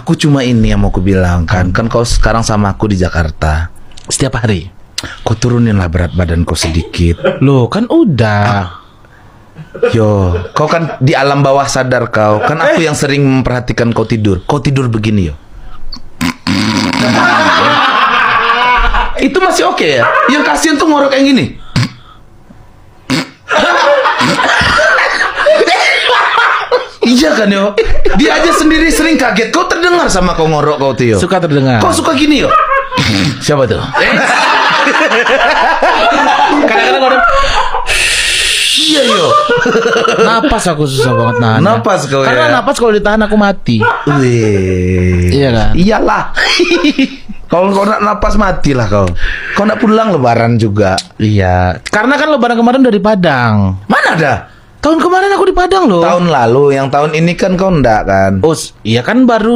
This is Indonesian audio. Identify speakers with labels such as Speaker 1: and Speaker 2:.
Speaker 1: Aku cuma ini yang mau aku bilang kan kau sekarang sama aku di Jakarta.
Speaker 2: Setiap hari.
Speaker 1: Kau turuninlah berat badan kau sedikit.
Speaker 2: Loh, kan udah.
Speaker 1: Yo, kau kan di alam bawah sadar kau. Kan aku yang sering memperhatikan kau tidur. Kau tidur begini yo. Itu masih oke ya? Yang kasihan tuh ngorok yang gini. Iya kan yo. Dia aja sendiri sering kaget. Kau terdengar sama kau ngorok kau tuh yo.
Speaker 2: Suka terdengar.
Speaker 1: Kau suka gini yo. Siapa tuh?
Speaker 2: Kadang-kadang orang
Speaker 1: Iya yo.
Speaker 2: napas aku susah banget nahan.
Speaker 1: Napas kau
Speaker 2: Karena
Speaker 1: ya.
Speaker 2: napas kalau ditahan aku mati.
Speaker 1: Wih.
Speaker 2: Iya kan?
Speaker 1: Iyalah. Kalau kau nak napas matilah kau. Kau nak pulang lebaran juga.
Speaker 2: Iya. Karena kan lebaran kemarin dari Padang.
Speaker 1: Mana ada?
Speaker 2: Tahun kemarin aku di Padang loh.
Speaker 1: Tahun lalu, yang tahun ini kan kau enggak kan?
Speaker 2: Oh, iya kan baru